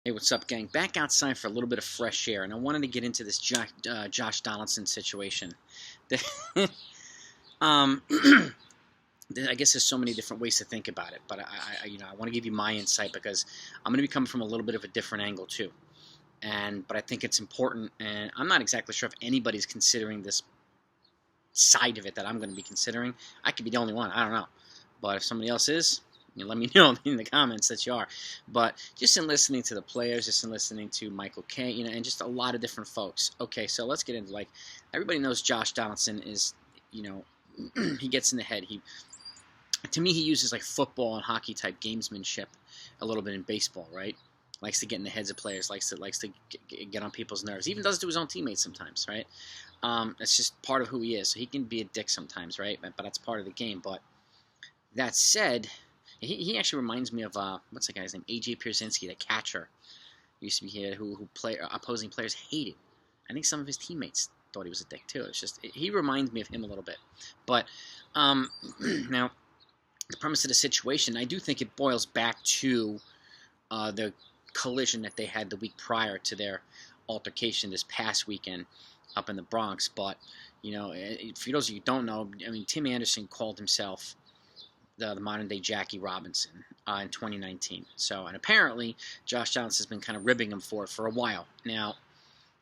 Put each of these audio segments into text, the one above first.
Hey, what's up, gang? Back outside for a little bit of fresh air, and I wanted to get into this Josh Donaldson situation. um, I guess there's so many different ways to think about it, but I want to give you my insight because I'm going to be coming from a little bit of a different angle too. But I think it's important, and I'm not exactly sure if anybody's considering this side of it that I'm going to be considering. I could be the only one. I don't know, but if somebody else is, let me know in the comments that you are. But just in listening to the players, just in listening to Michael K, and just a lot of different folks. Okay, so let's get into, everybody knows Josh Donaldson is, he gets in the head. To me, he uses football and hockey type gamesmanship a little bit in baseball, right? Likes to get in the heads of players, likes to get on people's nerves. Even does it to his own teammates sometimes, right? That's just part of who he is. So he can be a dick sometimes, right? But that's part of the game. But that said, he actually reminds me of, what's the guy's name? A.J. Pierzynski, the catcher. Used to be here, who opposing players hated. I think some of his teammates thought he was a dick, too. It's just, he reminds me of him a little bit. But, now, the premise of the situation, I do think it boils back to the collision that they had the week prior to their altercation this past weekend up in the Bronx. But, for those of you who don't know, Tim Anderson called himself the modern-day Jackie Robinson in 2019. So, and apparently, Josh Donaldson's been kind of ribbing him for it for a while. Now,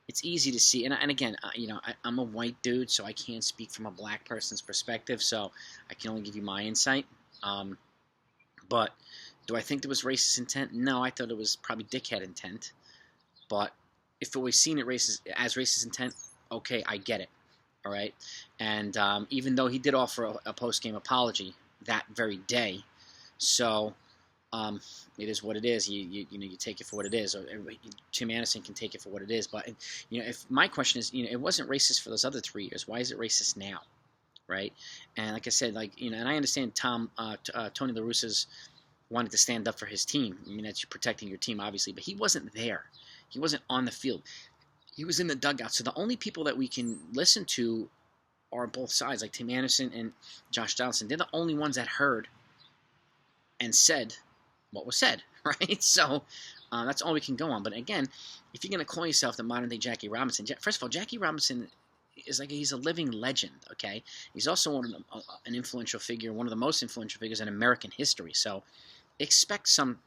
it's easy to see, and again, I'm a white dude, so I can't speak from a black person's perspective, so I can only give you my insight. But do I think there was racist intent? No, I thought it was probably dickhead intent. But if it was seen as racist intent, okay, I get it. All right? And even though he did offer a post-game apology that very day, so it is what it is. You take it for what it is. Or Tim Anderson can take it for what it is. But if my question is, it wasn't racist for those other 3 years. Why is it racist now? Right? And like I said, and I understand Tony La Russa's wanted to stand up for his team. That's you protecting your team, obviously, but he wasn't there. He wasn't on the field. He was in the dugout. So the only people that we can listen to are both sides, like Tim Anderson and Josh Donaldson. They're the only ones that heard and said what was said, right? So that's all we can go on. But again, if you're going to call yourself the modern-day Jackie Robinson, first of all, Jackie Robinson is he's a living legend, okay? He's also an influential figure, one of the most influential figures in American history. So expect some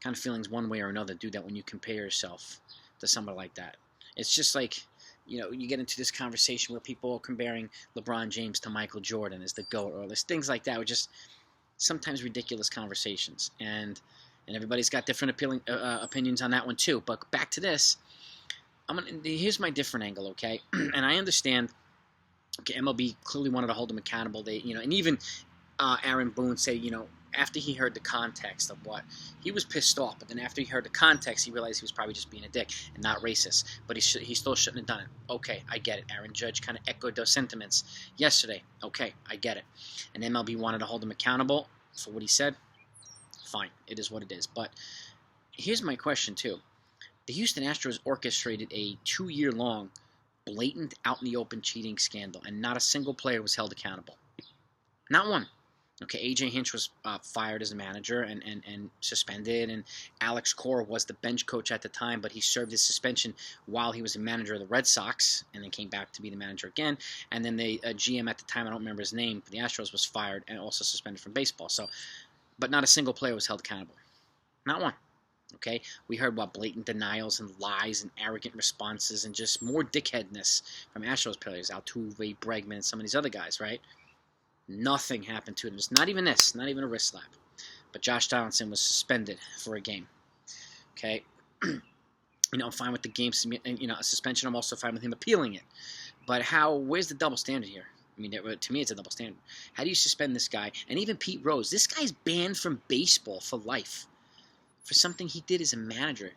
kind of feelings one way or another, do that when you compare yourself to somebody like that. It's just you get into this conversation where people are comparing LeBron James to Michael Jordan as the GOAT, or there's things like that, which just sometimes ridiculous conversations. And everybody's got different opinions on that one too. But back to this. Here's my different angle, okay? And I understand. Okay, MLB clearly wanted to hold him accountable. They, and even Aaron Boone said, after he heard the context of what he was pissed off, but then after he heard the context, he realized he was probably just being a dick and not racist. But he still shouldn't have done it. Okay, I get it. Aaron Judge kind of echoed those sentiments yesterday. Okay, I get it. And MLB wanted to hold him accountable for what he said. Fine, it is what it is. But here's my question too. The Houston Astros orchestrated a 2-year-long, blatant, out-in-the-open cheating scandal, and not a single player was held accountable. Not one. Okay, A.J. Hinch was fired as a manager and suspended, and Alex Cora was the bench coach at the time, but he served his suspension while he was a manager of the Red Sox, and then came back to be the manager again. And then the GM at the time, I don't remember his name, but the Astros was fired and also suspended from baseball. So, but not a single player was held accountable. Not one. Okay, we heard about blatant denials and lies and arrogant responses and just more dickheadness from Astros players, Altuve, Bregman, and some of these other guys, right? Nothing happened to them. It's not even this, not even a wrist slap. But Josh Donaldson was suspended for a game. Okay, I'm fine with the game, a suspension. I'm also fine with him appealing it. But where's the double standard here? To me, it's a double standard. How do you suspend this guy? And even Pete Rose, this guy's banned from baseball for life. For something he did as a manager.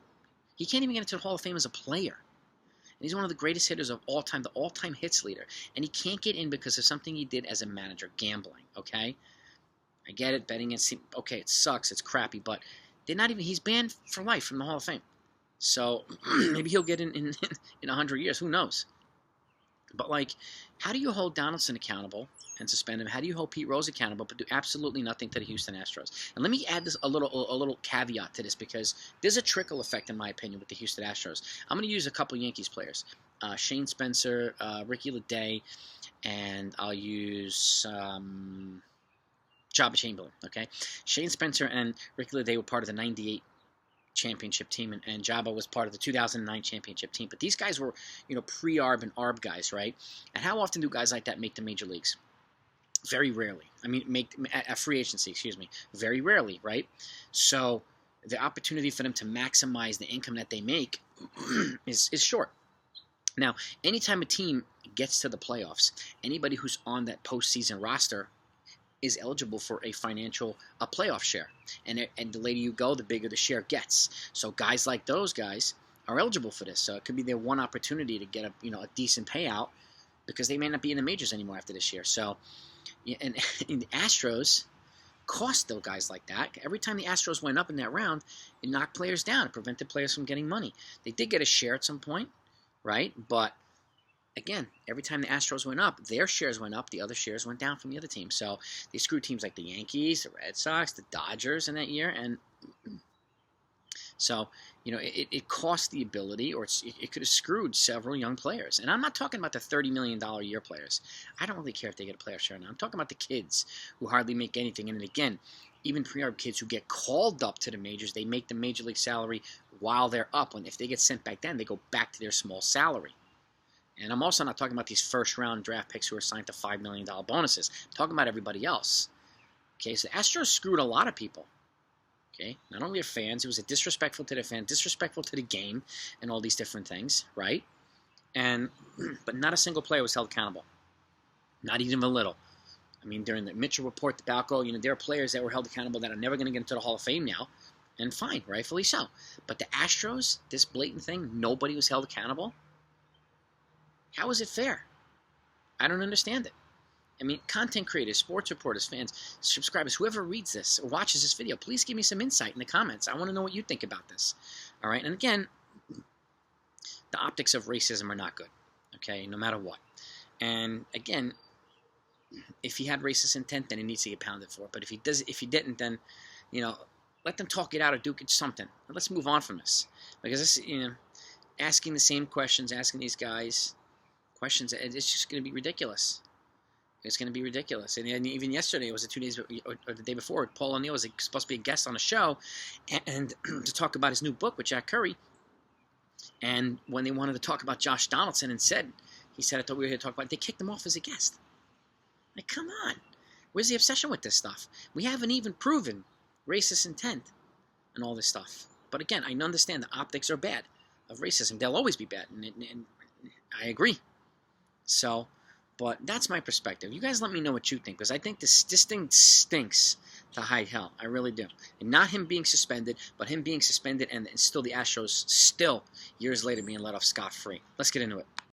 He can't even get into the Hall of Fame as a player. And he's one of the greatest hitters of all time, the all-time hits leader. And he can't get in because of something he did as a manager, gambling, okay? I get it, betting it, okay, it sucks, it's crappy, but he's banned for life from the Hall of Fame. So maybe he'll get in 100 years, who knows? But, like, how do you hold Donaldson accountable and suspend him? How do you hold Pete Rose accountable but do absolutely nothing to the Houston Astros? And let me add this a little caveat to this, because there's a trickle effect, in my opinion, with the Houston Astros. I'm going to use a couple Yankees players, Shane Spencer, Ricky Leday, and I'll use Jabba Chamberlain. Okay, Shane Spencer and Ricky Leday were part of the '98 championship team, and Jabba was part of the 2009 championship team. But these guys were, pre-ARB and ARB guys, right? And how often do guys like that make the major leagues? Very rarely. I mean, make a free agency, excuse me. Very rarely, right? So the opportunity for them to maximize the income that they make is short. Now, anytime a team gets to the playoffs, anybody who's on that postseason roster is eligible for a playoff share. And the later you go, the bigger the share gets. So guys like those guys are eligible for this. So it could be their one opportunity to get a decent payout, because they may not be in the majors anymore after this year. So, and the Astros cost those guys like that. Every time the Astros went up in that round, it knocked players down. It prevented players from getting money. They did get a share at some point, right? But again, every time the Astros went up, their shares went up, the other shares went down from the other team. So they screwed teams like the Yankees, the Red Sox, the Dodgers in that year. And so, it cost the ability, or it could have screwed several young players. And I'm not talking about the $30 million a year players. I don't really care if they get a player share now. I'm talking about the kids who hardly make anything. And again, even pre-ARB kids who get called up to the majors, they make the major league salary while they're up. And if they get sent back then, they go back to their small salary. And I'm also not talking about these first-round draft picks who are signed to $5 million bonuses. I'm talking about everybody else. Okay, so the Astros screwed a lot of people. Okay, not only their fans, it was disrespectful to their fans, disrespectful to the game, and all these different things, right? But not a single player was held accountable. Not even a little. I mean, during the Mitchell report, the Balco, there are players that were held accountable that are never going to get into the Hall of Fame now. And fine, rightfully so. But the Astros, this blatant thing, nobody was held accountable. How is it fair? I don't understand it. I mean, content creators, sports reporters, fans, subscribers, whoever reads this or watches this video, please give me some insight in the comments. I want to know what you think about this. All right? And again, the optics of racism are not good, okay, no matter what. And again, if he had racist intent, then he needs to get pounded for it. But if he didn't, then, let them talk it out or do something. Let's move on from this. Because this, asking the same questions, asking these guys questions, it's just going to be ridiculous. It's going to be ridiculous. And even yesterday, it was 2 days or the day before, Paul O'Neill was supposed to be a guest on a show and to talk about his new book with Jack Curry. And when they wanted to talk about Josh Donaldson he said, I thought we were here to talk about it, they kicked him off as a guest. Like, come on. Where's the obsession with this stuff? We haven't even proven racist intent and all this stuff. But again, I understand the optics are bad of racism. They'll always be bad. And I agree. So, but that's my perspective. You guys let me know what you think, because I think this thing stinks to high hell. I really do. And not him being suspended, but him being suspended and still the Astros, years later, being let off scot-free. Let's get into it.